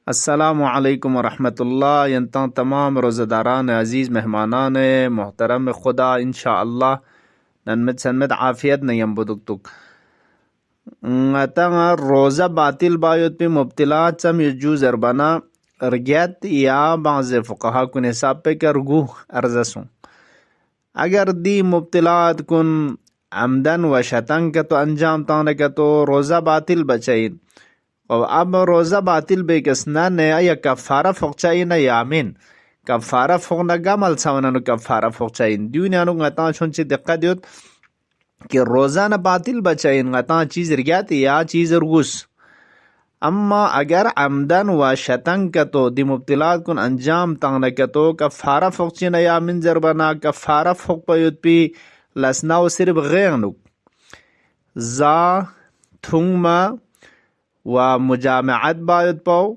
अस्सलामुअलैकुम वरहमतुल्लाह। यंता तमाम रोज़ेदारान अज़ीज़ मेहमानान मोहतरम खुदा इंशाअल्लाह नन्मत सन्मत आफियत नयम बुदुक ngata roza batil bayot pe mubtila tsam yju zarbana rgyat ya bazı fuqaha kun hesab pe kargu arzasun agar di mubtilat kun amdan wa shatan ka to anjam tane ka to roza batil bachain और अब रोज़ा बातिल बेकसना नया या कफारा फोकचाइन Yamin कफारा फोकना Gamal सावनानु कफारा फोकचाइन दुनियानु ngata chonchi दिक्कत दियोत कि रोज़ा न बातिल बचाइन ngata चीज रियात या चीज रुगुस अम्मा अगर आमदन व शतंग कतो दि मुब्तिलात कुन अंजाम तंगना कतो कफारा फोकचिन यामिन जरबना कफारा फोक पयुत पी लसना व सिर्फ गैंगनु जा थुंगमा व मुजामअत बायत पाओ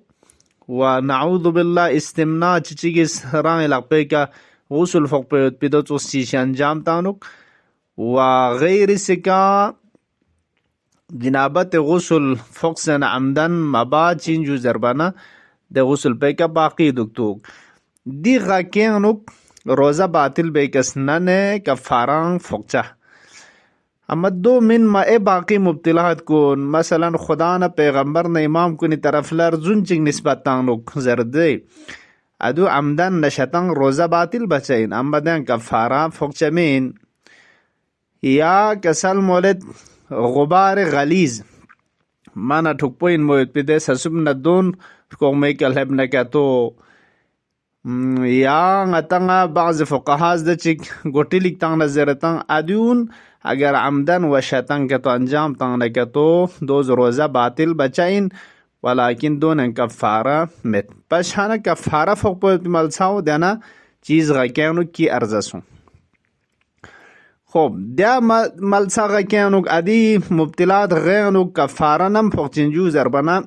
व नऊज़ु बिल्लाह इस्तिमना चिचिगिस रांग लपे का गुस्ल फोक पे पिदो चुस्सी अंजाम तानुक व गैर सिका जनाबत गुस्ल फोक्सन आमदन मबा चिंजू जरबाना दे गुस्ल पे का बाकी दुक्तुक दी गाकेनुक रोज़ा बातिल बेकसना ने कफारां फोकचा अमदो मिन मा ए बाकी मुब्तिलात कुन मसलन खुदा न पैगंबर न इमाम कुनी तरफ लर जुंचिंग निस्बत तांग जरदे अदु आमदन नशतंग रोज़ा बातिल बचैन अमदन कफारा फोकचमीन या कसल मोलद गुबार गलीज माना ठुकपोइन मोयत पिदे ससुब न दोन कोमे कलहब न तो या ngata बाज़ फुक़हाज़ द चिक गोटिलिक तांग नजरतांग अदून अगर आमदन व शतंग के तो अंजाम तांग के तो दो रोज़ा बातिल बचाइन वलाकिन दोन कफारा में पशाना कफारा फुक मलसाओ देना चीज गैनु की अर्जसों खूब द्या मलसा गैनु अदी मुब्तिलात गैनु कफारा नम फुक चिंजू जरबना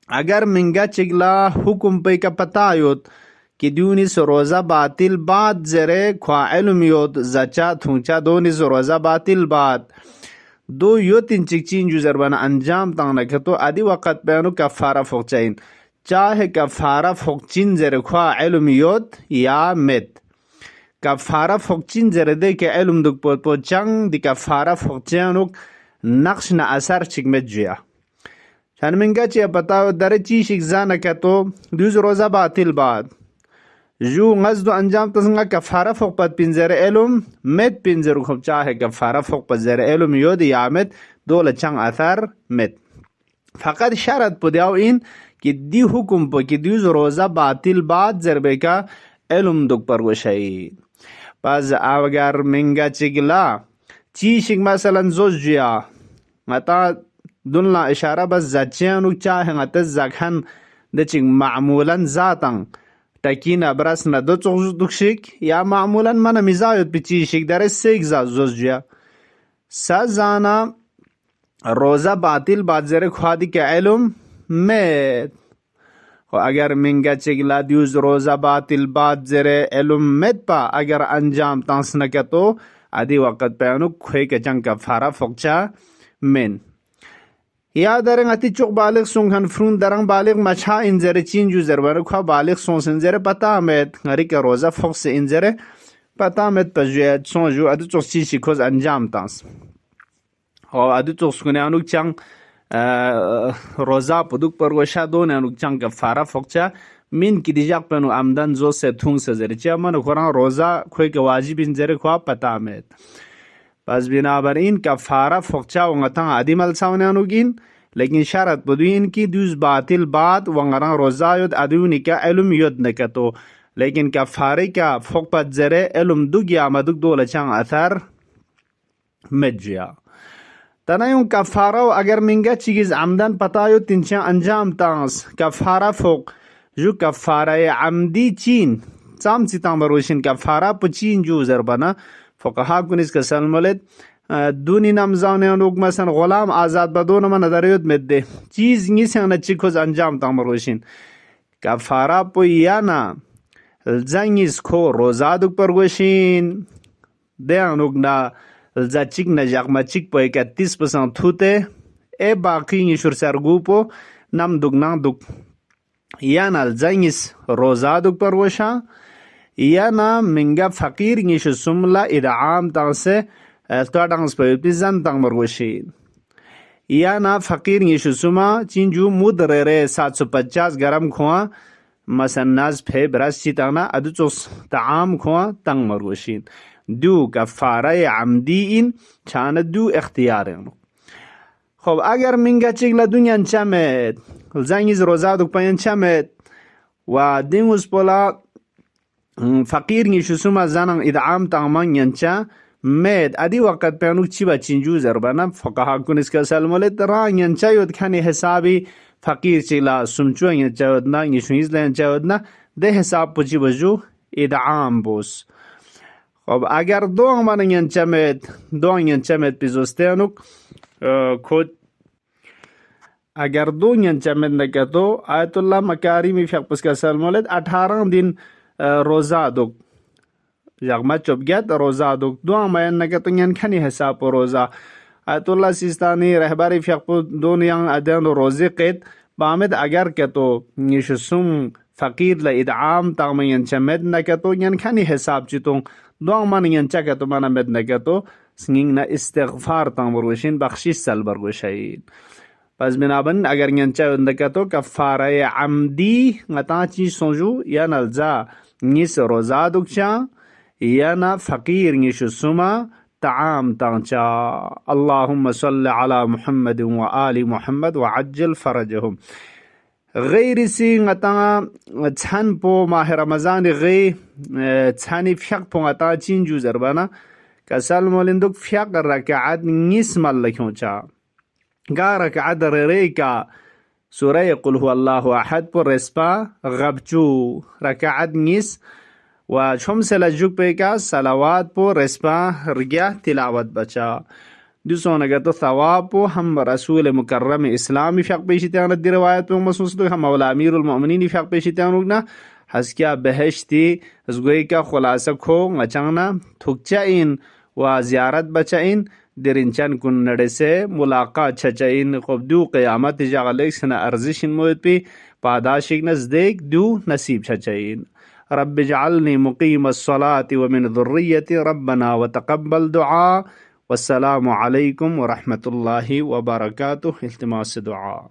अगर मिंगा चिगला हुकुम पे का पता आयोत कि दूनिस रोज़ा बातिल बाद जरे ख्वाइलुम योद जचा थूचा दोनिस रोज़ा बातिल बाद दो यो तीन चिकचिन जो जरबाना अंजाम तांग नखे तो आदि वक़्त पैनु कफारा फोकचाइन चाहे कफारा फोकचिन जरे ख्वाइलुम योद या मेत कफारा फोकचिन जरे दे के इलुम दुक पो चंग दि कफारा फोकचानुक नक्श न असर चिक में जिया शर्मिंगा चे बताओ दरे ची शिकजा नखे तो दूज रोज़ा बातिल बाद जो गजदो अंजाम तसंगा कफारा फोक पद पिंजर एलुम मेत पिंजर खूब चाहे कफारा फोक पद जर एलुम योद यामत दो लचंग अथर मेत फकत शरत पुदियाव इन कि दी हुकुम पर कि दी रोज़ा बातिल बाद जरबे का एलुम दुक पर वशई बस अगर मिंगा चिगला चीशिक मसलन जोजिया मता दुलना इशारा बस जचियानुक चाहे गत जखन दचिंग मामूलन जातंग टकीन अब्रस न दो दुखशिक या मामूलन मन मिजायत पिची शिक दर सेक जोजिया सजाना रोज़ा बातिल बाजरे ख्वादी के इलम में अगर मिंगा चिगला दूज रोज़ा बातिल बाजरे इलम में पा अगर अंजाम तांस न के तो आदि वक़्त पैनु खुए के चंग कफारा फोकचा मेन या दरंग अति चुक बालिग सुंगन फ्रून दरंग बालिग मछा इंजरे चीन जो जरबर खा बालिग सों इंजरे पता में घरी का रोज़ा फोक से इंजरे पता में पजुए सों जो अदु चुक चीज शिकोज अंजाम तांस और अदु चुक सुने अनुक चंग रोज़ा पुदुक पर वशा दोन अनुक चंग कफारा फोकचा मिन की दिजाक पेनु आमदन जो से थूंग से जरे चा मन खुरा रोज़ा खोई के वाजिब इंजरे खा पता में बस बिनाबर इन कफारा फोकचा वंगता आदि मलसावने अनुगिन लेकिन शरत बदुइन की दूज बातिल बाद वंगरा रोज़ा युद अदुनी का इलम युद नकतो लेकिन कफारे का फोक पद जरे इलम दुग या मदुग दो लचंग अथर मज्जिया तनायुं कफारा अगर मिंगा चीज आमदन पतायो तिनचा अंजाम तांस कफारा फोक जो कफारा आमदी चीन चाम चिताम बरोशिन कफारा पुचीन जो जरबना फुक़हा कुनिस का सलमलत दूनी नमजाने लोग मसन गुलाम आज़ाद बदोन मन दरियत में दे चीज निसन चिकोज अंजाम तामरोशिन कफारा पुयाना जंगिस खो रोज़ा दुक पर गोशिन दे अनुग ना जाचिक न जगमचिक पे 31% थुते ए बाकी निशुर सरगुपो नम दुगना दुग yana alzangis rozaduk parwasha yana minga fakir ngishu sumla id'am tangse tadang spayupizan tang marwashin yana fakir ngishu suma chinju mudrere 750 garam khoa masannaz phe brasi tangna aduchos ta'am khoa tang marwashin دو کفاره عمدی N چانه دو اختیاره. خب اگر منگه چگل دنیا چمد زنگیز روزادو پایان چمد و دینگوز پولا فقیر نیشو سوما زنان ادعام تامان ینچا مید ادی وقت پیانوک چی با چینجو زربانا فقها کنیس که سلمولت را ینچا یود کنی حسابی فقیر چگلا سمچو ینچا ودنا نیشونیز لینچا ودنا ده حساب پوچی بجو ادعام بوس. خب اگر دو من ینچمت پیزوستیانوک کود اگر دو ینچمت نکتو آیت الله مکارمی فیق پسکا سلمولد 18 दिन روزا دوک یغما چوبگت روزا دوک دو من نکتو ینکنی حساب روزا آیت الله سیستانی رهبری فیق دون ین ادن روزی قید بامد اگر کتو نیشسوم فقیر لادعام تاغم ینچمت نکتو ینکنی حساب چیتون دو من ینچا کتو من مد نکتو سنگین نا استغفار تام بروشین بخشیش سل برگوشین پس بنابن اگر ینچا نکتو کفاره عمدی غتا چی سونجو یا نلزا نیس روزا دوکچا یا نا فقیر نیشو سوما طعام تانچا اللهم صل على محمد و آل محمد وعجل فرجهم غیر سی غتا چن پو ماه رمضان غی چنی فیق پو غتا چینجو زربانا کسال مولندوک فیق رکعت نیس ملکون چا گا رکعت ریکا سوره قل هو الله احد پو رسپا غبچو رکعت نیس و چم سلجوک پیکا صلوات پو رسپا رگیا تلاوت بچا دوسون اگر تو ثواب هم رسول مکرم اسلامی فیق پیشتیان دی روایت پو مسوس دو هم مولا امیر المؤمنین فیق پیشتیان روگنا حسکیا بهشتی از گوی کا خلاصه کو ngachangna thukchain و زیارت بچاین درینچن کن نڑسه ملاقات چچاین خب دو قیامت جاغلیک سنا ارزشین موید پی پاداشیک نزدیک دو نصیب چچاین رب اجعلني مقيم الصلاة ومن ذريتي ربنا وتقبل دعاء والسلام عليكم ورحمة الله وبركاته. التماس دعاء.